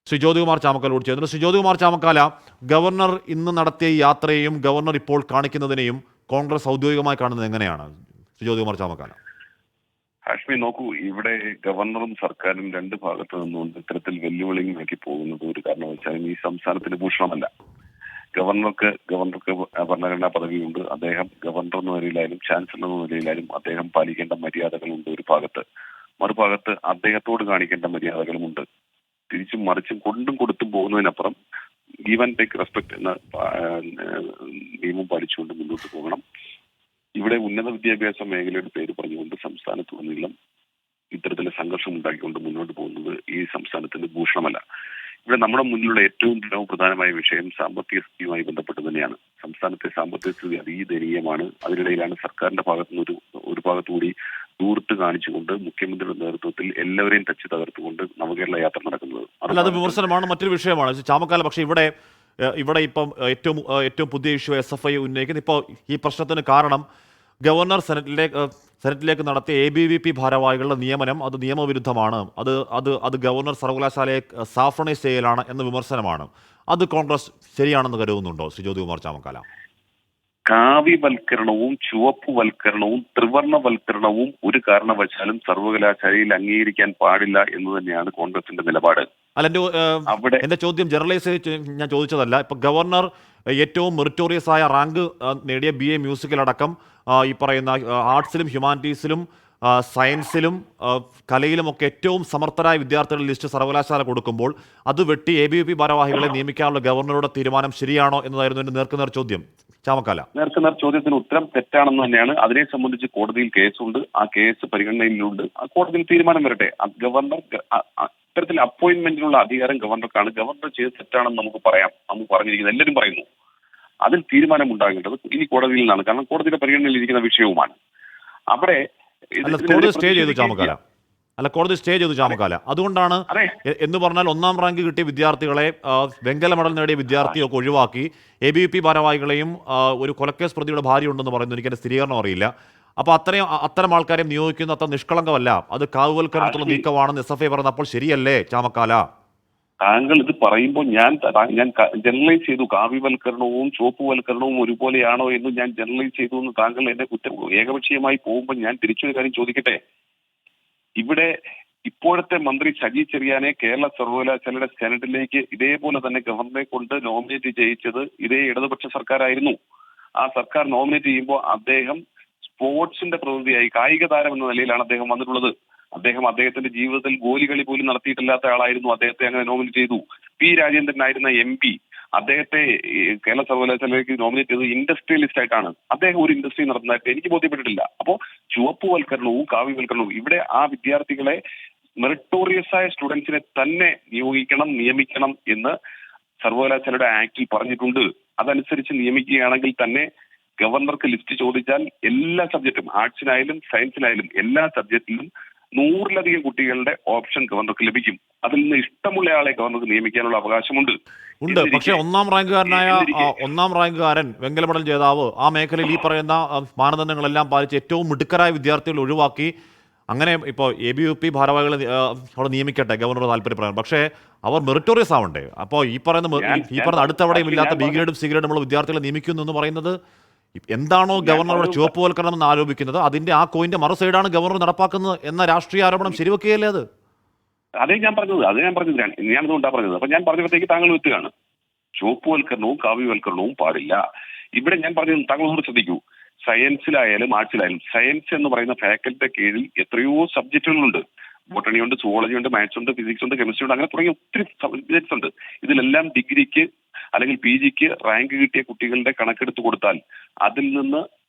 ശ്രീ ജ്യോതികുമാർ ചാമക്കാല ചേർന്നു. ശ്രീ ജ്യോതികുമാർ ചാമക്കാല, ഗവർണർ ഇന്ന് നടത്തിയ ഈ യാത്രയെയും ഗവർണർ ഇപ്പോൾ കാണിക്കുന്നതിനെയും കോൺഗ്രസ് ഔദ്യോഗികമായി കാണുന്നത് എങ്ങനെയാണ്? ശ്രീ ജ്യോതികുമാർ ചാമക്കാല. ഹാഷ്മി, നോക്കൂ, ഇവിടെ ഗവർണറും സർക്കാരും രണ്ട് ഭാഗത്ത് നിന്നുകൊണ്ട് ഇത്തരത്തിൽ വെല്ലുവിളിയാക്കി പോകുന്നത് ഒരു കാരണവശാലും ഈ സംസ്ഥാനത്തിന് ഭൂഷണമല്ല. ഗവർണർക്ക് ഭരണഘടനാ പദവിയുണ്ട്. അദ്ദേഹം ഗവർണർ എന്ന നിലയിലായാലും ചാൻസലർ എന്ന നിലയിലായാലും അദ്ദേഹം പാലിക്കേണ്ട മര്യാദകളുണ്ട് ഒരു ഭാഗത്ത്. മറുഭാഗത്ത് അദ്ദേഹത്തോട് കാണിക്കേണ്ട മര്യാദകളുമുണ്ട്. തിരിച്ചും മറിച്ചും കൊണ്ടും കൊടുത്തും പോകുന്നതിനപ്പുറം ഗീവ് ആൻഡ് ടേക്ക് റെസ്പെക്ട് എന്ന നിയമം പാലിച്ചുകൊണ്ട് മുന്നോട്ട് പോകണം. ഇവിടെ ഉന്നത വിദ്യാഭ്യാസ മേഖലയുടെ പേര് പറഞ്ഞുകൊണ്ട് സംസ്ഥാനത്തുടനീളം ഇത്തരത്തിലെ സംഘർഷം ഉണ്ടാക്കിക്കൊണ്ട് മുന്നോട്ട് പോകുന്നത് ഈ സംസ്ഥാനത്തിന്റെ ഭൂഷണമല്ല. ഇവിടെ നമ്മുടെ മുന്നിലുള്ള ഏറ്റവും പ്രധാനമായ വിഷയം സാമ്പത്തിക സ്ഥിതിയുമായി ബന്ധപ്പെട്ട് തന്നെയാണ്. സംസ്ഥാനത്തെ സാമ്പത്തിക സ്ഥിതി അതീദയനീയമാണ്. അതിനിടയിലാണ് സർക്കാരിന്റെ ഭാഗത്തുനിന്ന് ഒരു ഭാഗത്തുകൂടി ദൂർത്ത് കാണിച്ചുകൊണ്ട് മുഖ്യമന്ത്രിയുടെ നേതൃത്വത്തിൽ എല്ലാവരെയും തച്ച് തകർത്തുകൊണ്ട് നവകേരള യാത്ര നടക്കുന്നത്. അത് വിമർശനമാണ്, മറ്റൊരു വിഷയമാണ് ചാമക്കാല. പക്ഷേ ഇവിടെ ഇപ്പം ഏറ്റവും പുതിയ ഇഷ്യൂ SFI ഉന്നയിക്കുന്നത്. ഇപ്പോൾ ഈ പ്രശ്നത്തിന് കാരണം ഗവർണർ സെനറ്റിലേക്ക് നടത്തിയ ABVP ഭാരവാഹികളുടെ നിയമനം അത് നിയമവിരുദ്ധമാണ്, അത് ഗവർണർ സർവകലാശാലയെ സാഫ്രണൈസ് ചെയ്യലാണ് എന്ന വിമർശനമാണ്. അത് കോൺഗ്രസ് ശരിയാണെന്ന് കരുതുന്നുണ്ടോ ശ്രീ ജ്യോതികുമാർ ചാമക്കാല? കാവ്യവൽക്കരണവും ചുവപ്പുവൽക്കരണവും ത്രിവർണവൽക്കരണവും ഒരു കാരണവശാലും സർവകലാശാലയിൽ അംഗീകരിക്കാൻ പാടില്ല എന്ന് തന്നെയാണ് കോൺഗ്രസിന്റെ നിലപാട്. അല്ല, എന്റെ ചോദ്യം ജനറലൈസ് ഞാൻ ചോദിച്ചതല്ല. ഇപ്പൊ ഗവർണർ ഏറ്റവും മെറിറ്റോറിയസ് ആയ റാങ്ക് നേടിയ BA മ്യൂസിക്കിലടക്കം ഈ പറയുന്ന ആർട്സിലും ഹ്യൂമാനിറ്റീസിലും സയൻസിലും കലയിലുമൊക്കെ ഏറ്റവും സമർത്ഥരായ വിദ്യാർത്ഥികളുടെ ലിസ്റ്റ് സർവകലാശാല കൊടുക്കുമ്പോൾ അത് വെട്ടി ABVP ഭാരവാഹികളെ നിയമിക്കാനുള്ള ഗവർണറുടെ തീരുമാനം ശരിയാണോ എന്നതായിരുന്നു എന്റെ നേർക്കുനേർ ചോദ്യം. ചാമക്കാല, നേർക്കുനേർ ചോദ്യത്തിന് ഉത്തരം തെറ്റാണെന്ന് തന്നെയാണ്. അതിനെ സംബന്ധിച്ച് കോടതിയിൽ കേസുണ്ട്. ആ കേസ് പരിഗണനയിലുണ്ട്. ആ കോടതിയിൽ തീരുമാനം വരട്ടെ. ഗവർണർ ഇത്തരത്തിൽ അപ്പോയിന്റ്മെന്റിനുള്ള അധികാരം ഗവർണർക്കാണ്. ഗവർണർ ചെയ്ത് തെറ്റാണെന്ന് നമുക്ക് പറയാം. നമുക്ക് പറഞ്ഞിരിക്കുന്നത് എല്ലാവരും പറയുന്നു. അതിൽ തീരുമാനം ഉണ്ടാകേണ്ടത് ഇനി കോടതിയിൽ നിന്നാണ്. കാരണം കോടതിയുടെ പരിഗണനയിൽ ഇരിക്കുന്ന വിഷയവുമാണ്. അവിടെ കോടതി സ്റ്റേ ചെയ്തു ചാമക്കാല. അതുകൊണ്ടാണ് എന്ന് പറഞ്ഞാൽ ഒന്നാം റാങ്ക് കിട്ടിയ വിദ്യാർത്ഥികളെ, വെങ്കല മെഡൽ നേടിയ വിദ്യാർത്ഥിയൊക്കെ ഒഴിവാക്കി ABVP ഭാരവാഹികളെയും ഒരു കൊലക്കേസ് പ്രതിയുടെ ഭാര്യ ഉണ്ടെന്ന് പറയുന്നു. എനിക്കെന്റെ സ്ഥിരീകരണം അറിയില്ല. അപ്പൊ അത്തരം ആൾക്കാരെ നിയോഗിക്കുന്ന അത്ര നിഷ്കളങ്കമല്ല, അത് കാവുവൽക്കരണത്തുള്ള നീക്കമാണെന്ന് SFI പറയുന്നത്. അപ്പോൾ ശരിയല്ലേ ചാമക്കാല? താങ്കൾ ഇത് പറയുമ്പോൾ ഞാൻ ജനറലൈസ് ചെയ്തു. കാവ്യവൽക്കരണവും ചുവപ്പുവൽക്കരണവും ഒരുപോലെയാണോ എന്ന് ഞാൻ ജനറലൈസ് ചെയ്തു എന്ന് താങ്കൾ എന്നെ ഏകപക്ഷീയമായി പോകുമ്പോൾ ഞാൻ തിരിച്ചൊരു കാര്യം ചോദിക്കട്ടെ. ഇവിടെ ഇപ്പോഴത്തെ മന്ത്രി സജി ചെറിയാനെ കേരള സർവകലാശാലയുടെ സെനറ്റിലേക്ക് ഇതേപോലെ തന്നെ ഗവർണറെ കൊണ്ട് നോമിനേറ്റ് ചെയ്യിച്ചത് ഇതേ ഇടതുപക്ഷ സർക്കാരായിരുന്നു. ആ സർക്കാർ നോമിനേറ്റ് ചെയ്യുമ്പോൾ അദ്ദേഹം സ്പോർട്സിന്റെ പ്രതിനിധിയായി, കായിക താരം എന്ന നിലയിലാണ് അദ്ദേഹം വന്നിട്ടുള്ളത്. അദ്ദേഹത്തിന്റെ ജീവിതത്തിൽ ഗോലികളി പോലും നടത്തിയിട്ടില്ലാത്ത ആളായിരുന്നു. അദ്ദേഹത്തെ അങ്ങനെ നോമിനേറ്റ് ചെയ്തു. P. രാജേന്ദ്രനായിരുന്ന MP അദ്ദേഹത്തെ കേരള സർവകലാശാലയിലേക്ക് നോമിനേറ്റ് ചെയ്തത് ഇൻഡസ്ട്രിയലിസ്റ്റ് ആയിട്ടാണ്. അദ്ദേഹം ഒരു ഇൻഡസ്ട്രി നടത്തുന്നതായിട്ട് എനിക്ക് ബോധ്യപ്പെട്ടിട്ടില്ല. അപ്പോൾ ചുവപ്പുവൽക്കരണവും കാവ്യവൽക്കരണവും ഇവിടെ ആ വിദ്യാർത്ഥികളെ മെറിറ്റോറിയസ് ആയ സ്റ്റുഡൻസിനെ തന്നെ നിയമിക്കണം എന്ന് സർവകലാശാലയുടെ ആക്ടിൽ പറഞ്ഞിട്ടുണ്ട്. അതനുസരിച്ച് നിയമിക്കുകയാണെങ്കിൽ തന്നെ ഗവർണർക്ക് ലിസ്റ്റ് ചോദിച്ചാൽ എല്ലാ സബ്ജക്റ്റും, ആർട്സിനായാലും സയൻസിനായാലും എല്ലാ സബ്ജക്റ്റിലും 100-ലധികം കുട്ടികളുടെ ഓപ്ഷൻ ഗവർണർക്ക് ലഭിക്കും. അതിൽ നിന്ന് ഇഷ്ടമുള്ള ആളെ ഗവർണർക്ക് നിയമിക്കാനുള്ള അവകാശമുണ്ട്. പക്ഷേ ഒന്നാം റാങ്കുകാരൻ വെങ്കല മെഡൽ ജേതാവ് ആ മേഖലയിൽ ഈ പറയുന്ന മാനദണ്ഡങ്ങളെല്ലാം പാലിച്ച് ഏറ്റവും മിടുക്കരായ വിദ്യാർത്ഥികൾ ഒഴിവാക്കി അങ്ങനെ ഇപ്പോൾ ABVP ഭാരവാഹികളെ അവിടെ നിയമിക്കട്ടെ ഗവർണർ താല്പര്യപ്രകാരം. പക്ഷേ അവർ മെറിറ്റോറിയസ് ആവണ്ടേ? അപ്പോൾ ഈ പറയുന്ന അടുത്തവിടെയും ഇല്ലാത്ത B ഗ്രേഡും C ഗ്രേഡുമുള്ള വിദ്യാർത്ഥികളെ നിയമിക്കുന്നു എന്ന് പറയുന്നത് എന്താണോ ഗവർണറുടെ ചുവപ്പുവൽക്കരണം എന്ന് ആരോപിക്കുന്നത്, അതിന്റെ ആ കോയിന്റെ മറു സൈഡാണ് ഗവർണർ നടപ്പാക്കുന്നത് എന്ന രാഷ്ട്രീയ ആരോപണം ശരിവെക്കുകയല്ലേ അത്? അതേ ഞാൻ പറഞ്ഞത്. ഞാനതുകൊണ്ടാണ് പറഞ്ഞത്. അപ്പൊ ഞാൻ പറഞ്ഞപ്പോഴത്തേക്ക് താങ്കൾ എത്തുകയാണ്. ചുവപ്പുവൽക്കരണവും കാവ്യവൽക്കരണവും പാടില്ല. ഇവിടെ ഞാൻ പറഞ്ഞത് താങ്കളോട് ശ്രദ്ധിക്കൂ. സയൻസിലായാലും ആർട്സിലായാലും സയൻസ് എന്ന് പറയുന്ന ഫാക്കൽറ്റിയുടെ കീഴിൽ എത്രയോ സബ്ജക്റ്റുകളുണ്ട്. ബോട്ടണി ഉണ്ട്, സുവോളജി ഉണ്ട്, മാത്സ് ഉണ്ട്, ഫിസിക്സ് ഉണ്ട്, കെമിസ്ട്രി ഉണ്ട്, അങ്ങനെ തുടങ്ങിയ ഒത്തിരി സബ്ജക്ട്സ് ഉണ്ട്. ഇതിലെല്ലാം ഡിഗ്രിക്ക് അല്ലെങ്കിൽ PGക്ക് റാങ്ക് കിട്ടിയ കുട്ടികളുടെ കണക്കെടുത്ത് കൊടുത്താൽ അതിൽ നിന്ന്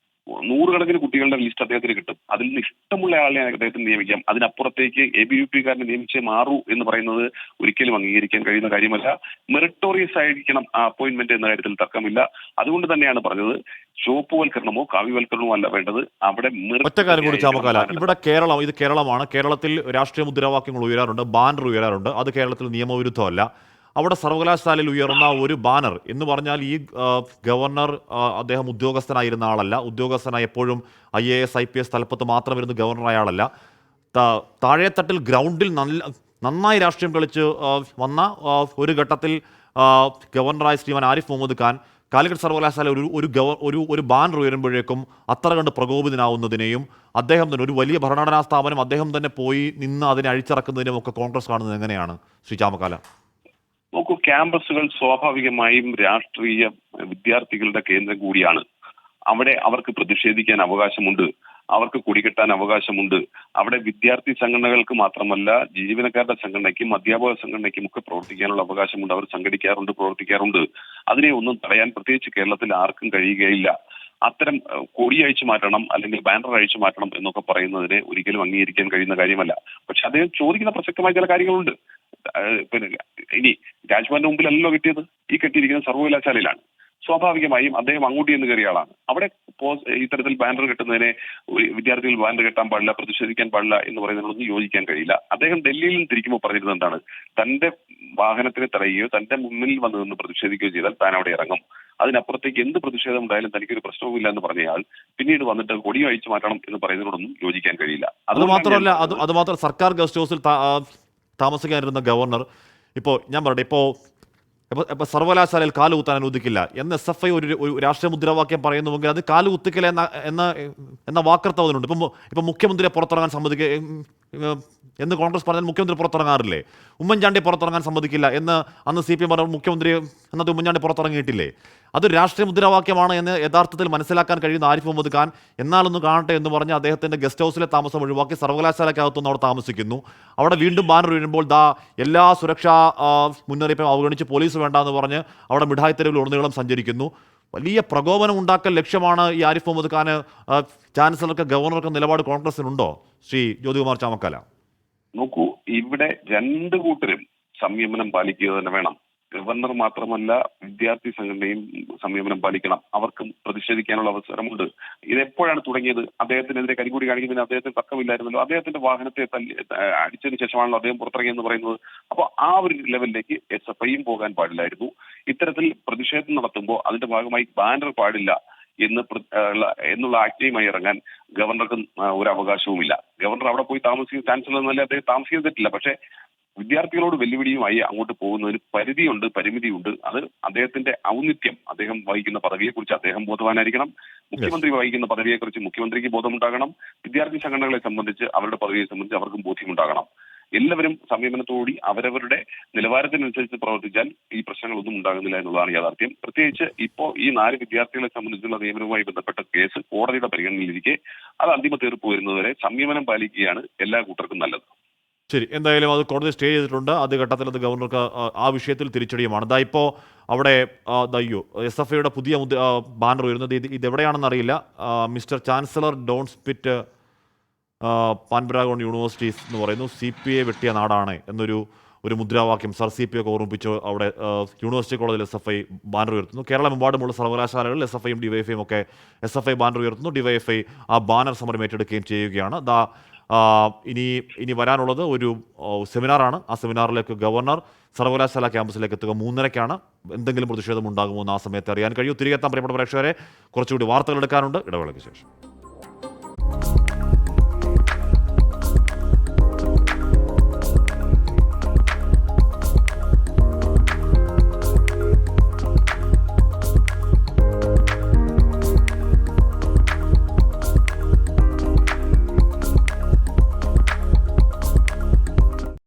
100-കണക്കിന് കുട്ടികളുടെ ലിസ്റ്റ് അദ്ദേഹത്തിന് കിട്ടും. അതിൽ നിന്ന് ഇഷ്ടമുള്ള ആളെ അദ്ദേഹത്തിന് നിയമിക്കാം. അതിനപ്പുറത്തേക്ക് ABVP-കാരനെ നിയമിച്ചേ മാറൂ എന്ന് പറയുന്നത് ഒരിക്കലും അംഗീകരിക്കാൻ കഴിയുന്ന കാര്യമല്ല. മെറിറ്റോറിയസ് ആയിരിക്കണം ആ അപ്പോയിന്റ്മെന്റ് എന്ന കാര്യത്തിൽ തർക്കമില്ല. അതുകൊണ്ട് തന്നെയാണ് പറഞ്ഞത് ചുവപ്പുവൽക്കരണമോ കാവ്യവൽക്കരണമോ അല്ല വേണ്ടത്. അവിടെ ഒറ്റ കാര്യം കൂടി ചാമക്കാല, ഇത് കേരളമാണ്. കേരളത്തിൽ രാഷ്ട്രീയ മുദ്രാവാക്യങ്ങൾ ഉയരാറുണ്ട്, ബാനർ ഉയരാറുണ്ട്. അത് കേരളത്തിൽ നിയമവിരുദ്ധമല്ല. അവിടെ സർവകലാശാലയിൽ ഉയർന്ന ഒരു ബാനർ എന്ന് പറഞ്ഞാൽ ഈ ഗവർണർ അദ്ദേഹം ഉദ്യോഗസ്ഥനായിരുന്ന ആളല്ല, ഉദ്യോഗസ്ഥനായി എപ്പോഴും IAS IPS തലപ്പത്ത് മാത്രം ഇരുന്ന് ഗവർണറായ ആളല്ല. താഴെത്തട്ടിൽ ഗ്രൗണ്ടിൽ നന്നായി രാഷ്ട്രീയം കളിച്ച് വന്ന ഒരു ഘട്ടത്തിൽ ഗവർണറായ ശ്രീമാൻ ആരിഫ് മുഹമ്മദ് ഖാൻ കാലിക്കറ്റ് സർവകലാശാല ഒരു ബാനർ ഉയരുമ്പോഴേക്കും അത്ര കണ്ട് പ്രകോപിതനാവുന്നതിനെയും അദ്ദേഹം തന്നെ ഒരു വലിയ ഭരണഘടനാ സ്ഥാപനം അദ്ദേഹം തന്നെ പോയി നിന്ന് അതിനെ അഴിച്ചിറക്കുന്നതിനും ഒക്കെ കോൺഗ്രസ് കാണുന്നത് എങ്ങനെയാണ് ശ്രീ ചാമക്കാല? നോക്കൂ, ക്യാമ്പസുകൾ സ്വാഭാവികമായും രാഷ്ട്രീയ വിദ്യാർത്ഥികളുടെ കേന്ദ്രം കൂടിയാണ്. അവിടെ അവർക്ക് പ്രതിഷേധിക്കാൻ അവകാശമുണ്ട്, അവർക്ക് കൊടികെട്ടാൻ അവകാശമുണ്ട്. അവിടെ വിദ്യാർത്ഥി സംഘടനകൾക്ക് മാത്രമല്ല, ജീവനക്കാരുടെ സംഘടനയ്ക്കും അധ്യാപക സംഘടനയ്ക്കും ഒക്കെ പ്രവർത്തിക്കാനുള്ള അവകാശമുണ്ട്. അവർ സംഘടിക്കാറുണ്ട്, പ്രവർത്തിക്കാറുണ്ട്. അതിനെ ഒന്നും തടയാൻ പ്രത്യേകിച്ച് കേരളത്തിൽ ആർക്കും കഴിയുകയില്ല. അത്തരം കൊടി അഴിച്ചു മാറ്റണം അല്ലെങ്കിൽ ബാനർ അഴിച്ചു മാറ്റണം എന്നൊക്കെ പറയുന്നതിനെ ഒരിക്കലും അംഗീകരിക്കാൻ കഴിയുന്ന കാര്യമല്ല. പക്ഷെ അദ്ദേഹം ചോദിക്കുന്ന പ്രസക്തമായ ചില കാര്യങ്ങളുണ്ട്. പിന്നെ ഇനി രാജ്ഭവന്റെ മുമ്പിലല്ലോ കിട്ടിയത്, ഈ കെട്ടിയിരിക്കുന്ന സർവകലാശാലയിലാണ്. സ്വാഭാവികമായും അദ്ദേഹം അങ്ങോട്ട് എന്ന് കയറിയ ആളാണ്. അവിടെ ഇത്തരത്തിൽ ബാനർ കെട്ടുന്നതിനെ വിദ്യാർത്ഥികൾ ബാനർ കെട്ടാൻ പാടില്ല, പ്രതിഷേധിക്കാൻ പാടില്ല എന്ന് പറയുന്നതിനൊന്നും യോജിക്കാൻ കഴിയില്ല. അദ്ദേഹം ഡൽഹിയിൽ നിന്ന് തിരിക്കുമ്പോൾ പറഞ്ഞിരുന്നത് എന്താണ്? തന്റെ വാഹനത്തിനെ തടയുകയോ തന്റെ മുന്നിൽ വന്നു നിന്ന് പ്രതിഷേധിക്കുകയോ ചെയ്താൽ താൻ അവിടെ ഇറങ്ങും. അതിനപ്പുറത്തേക്ക് എന്ത് പ്രതിഷേധം ഉണ്ടായാലും തനിക്കൊരു പ്രശ്നവുമില്ല എന്ന് പറഞ്ഞയാൾ പിന്നീട് വന്നിട്ട് കൊടി അഴിച്ചു മാറ്റണം എന്ന് പറയുന്നതിനോടൊന്നും യോജിക്കാൻ കഴിയില്ല. അത് മാത്രമല്ല സർക്കാർ ഗസ്റ്റ് ഹൗസിൽ താമസിക്കാനിരുന്ന ഗവർണർ ഇപ്പോൾ ഞാൻ പറയട്ടെ, ഇപ്പോൾ സർവകലാശാലയിൽ കാലുകുത്താൻ അനുവദിക്കില്ല എന്ന് SFI ഒരു രാഷ്ട്രീയ മുദ്രാവാക്യം പറയുന്നുവെങ്കിൽ അത് കാലുകുത്തിക്കില്ല എന്ന വാക്കർത്ഥം അതിനുണ്ട്. ഇപ്പം മുഖ്യമന്ത്രിയെ പുറത്തിറങ്ങാൻ എന്ന് കോൺഗ്രസ് പറഞ്ഞാൽ മുഖ്യമന്ത്രി പുറത്തിറങ്ങാറില്ലേ? ഉമ്മൻചാണ്ടി പുറത്തിറങ്ങാൻ സമ്മതിക്കില്ല എന്ന് അന്ന് CPM പറഞ്ഞ മുഖ്യമന്ത്രി എന്നത് ഉമ്മൻചാണ്ടി പുറത്തിറങ്ങിയിട്ടില്ലേ? അതൊരു രാഷ്ട്രീയ മുദ്രാവാക്യമാണ് എന്ന് യഥാർത്ഥത്തിൽ മനസ്സിലാക്കാൻ കഴിയുന്ന ആരിഫ് മുഹമ്മദ് ഖാൻ എന്നാലൊന്ന് കാണട്ടെ എന്ന് പറഞ്ഞ് അദ്ദേഹത്തിൻ്റെ ഗസ്റ്റ് ഹൗസിലെ താമസം ഒഴിവാക്കി സർവകലാശാലയ്ക്കകത്തുനിന്ന് അവിടെ താമസിക്കുന്നു. അവിടെ വീണ്ടും ബാനർ വീഴുമ്പോൾ എല്ലാ സുരക്ഷാ മുന്നറിയിപ്പും അവഗണിച്ച് പോലീസ് വേണ്ടെന്ന് പറഞ്ഞ് അവിടെ മിഠായി തെരുവിൽ ഉടനീളം സഞ്ചരിക്കുന്നു. വലിയ പ്രകോപനം ഉണ്ടാക്കൽ ലക്ഷ്യമാണ് ഈ ആരിഫ് മുഹമ്മദ് ഖാന് ചാൻസലർക്ക് ഗവർണർക്ക് നിലപാട് കോൺഗ്രസിനുണ്ടോ ശ്രീ ജ്യോതികുമാർ ചാമക്കാല? നോക്കൂ, ഇവിടെ രണ്ടു കൂട്ടരും സംയമനം പാലിക്കുക തന്നെ വേണം. ഗവർണർ മാത്രമല്ല, വിദ്യാർത്ഥി സംഘടനയും സംയമനം പാലിക്കണം. അവർക്കും പ്രതിഷേധിക്കാനുള്ള അവസരമുണ്ട്. ഇതെപ്പോഴാണ് തുടങ്ങിയത്? അദ്ദേഹത്തിനെതിരെ കരികൂടി കാണിക്കുന്നതിന് അദ്ദേഹത്തിന് തർക്കമില്ലായിരുന്നല്ലോ. അദ്ദേഹത്തിന്റെ വാഹനത്തെ അടിച്ചതിന് ശേഷമാണല്ലോ അദ്ദേഹം പുറത്തിറങ്ങിയെന്ന് പറയുന്നത്. അപ്പോൾ ആ ഒരു ലെവലിലേക്ക് SFIയും പോകാൻ പാടില്ലായിരുന്നു. ഇത്തരത്തിൽ പ്രതിഷേധം നടത്തുമ്പോൾ അതിന്റെ ഭാഗമായി ബാനർ പാടില്ല എന്നുള്ള ആജ്ഞയുമായി ഇറങ്ങാൻ ഗവർണർക്ക് ഒരു അവകാശവുമില്ല. ഗവർണർ അവിടെ പോയി താമസിക്കുന്ന ചാൻസലർ എന്നല്ലേ അദ്ദേഹം താമസിച്ചിട്ടില്ല. പക്ഷേ വിദ്യാർത്ഥികളോട് വെല്ലുവിളിയുമായി അങ്ങോട്ട് പോകുന്നതിന് പരിധിയുണ്ട്, പരിമിതിയുണ്ട്. അത് അദ്ദേഹത്തിന്റെ ഔന്നിത്യം, അദ്ദേഹം വഹിക്കുന്ന പദവിയെക്കുറിച്ച് അദ്ദേഹം ബോധവാനായിരിക്കണം. മുഖ്യമന്ത്രി വഹിക്കുന്ന പദവിയെക്കുറിച്ച് മുഖ്യമന്ത്രിക്ക് ബോധമുണ്ടാകണം. വിദ്യാർത്ഥി സംഘടനകളെ സംബന്ധിച്ച് അവരുടെ പദവിയെ സംബന്ധിച്ച് അവർക്കും ബോധ്യമുണ്ടാകണം. എല്ലാവരും സംയമനത്തോടി അവരവരുടെ നിലവാരത്തിനനുസരിച്ച് പ്രവർത്തിച്ചാൽ ഈ പ്രശ്നങ്ങളൊന്നും ഉണ്ടാകുന്നില്ല എന്നുള്ളതാണ് യാഥാർത്ഥ്യം. പ്രത്യേകിച്ച് ഇപ്പോൾ ഈ 4 വിദ്യാർത്ഥികളെ സംബന്ധിച്ചുള്ള നിയമനവുമായി ബന്ധപ്പെട്ട കേസ് കോടതിയുടെ പരിഗണനയിലിരിക്കെ അത് അന്തിമ തീർപ്പ് വരുന്നതുവരെ സംയമനം പാലിക്കുകയാണ് എല്ലാ കൂട്ടർക്കും നല്ലത്. ശരി, എന്തായാലും അത് കോടതി സ്റ്റേ ചെയ്തിട്ടുണ്ട്. അത് ഘട്ടത്തിൽ അത് ഗവർണർക്ക് ആ വിഷയത്തിൽ തിരിച്ചടിയുമാണ്. ഇപ്പോൾ അവിടെ SFIയുടെ പുതിയ ബാനർ ഉയരുന്നത് ഇതെവിടെയാണെന്ന് അറിയില്ല. Mister chancellor don't spit പാൻപരാഗോൺ universities എന്ന് പറയുന്നു. CPA വെട്ടിയ നാടാണ് എന്നൊരു മുദ്രാവാക്യം സർ CPA ഒക്കെ ഓർമ്മിപ്പിച്ച് അവിടെ യൂണിവേഴ്സിറ്റി കോളേജിൽ SFI ബാനർ ഉയർത്തുന്നു. കേരളമെമ്പാടുമുള്ള സർവകലാശാലകളിൽ SFIയും DYFIയും ഒക്കെ SFI ബാനർ ഉയർത്തുന്നു. DYFI ആ ബാനർ സമരം ഏറ്റെടുക്കുകയും ചെയ്യുകയാണ്. ഇനി വരാനുള്ളത് ഒരു സെമിനാറാണ്. ആ സെമിനാറിലേക്ക് ഗവർണർ സർവകലാശാല ക്യാമ്പസിലേക്ക് എത്തുക 3:30-ക്കാണ്. എന്തെങ്കിലും പ്രതിഷേധം ഉണ്ടാകുമോ എന്ന് ആ സമയത്ത് അറിയാൻ കഴിയും. തിരികെ എത്താൻ പ്രിയപ്പെട്ട പ്രേക്ഷകരെ, കുറച്ചുകൂടി വാർത്തകൾ എടുക്കാനുണ്ട്. ഇടവേളയ്ക്ക് ശേഷം.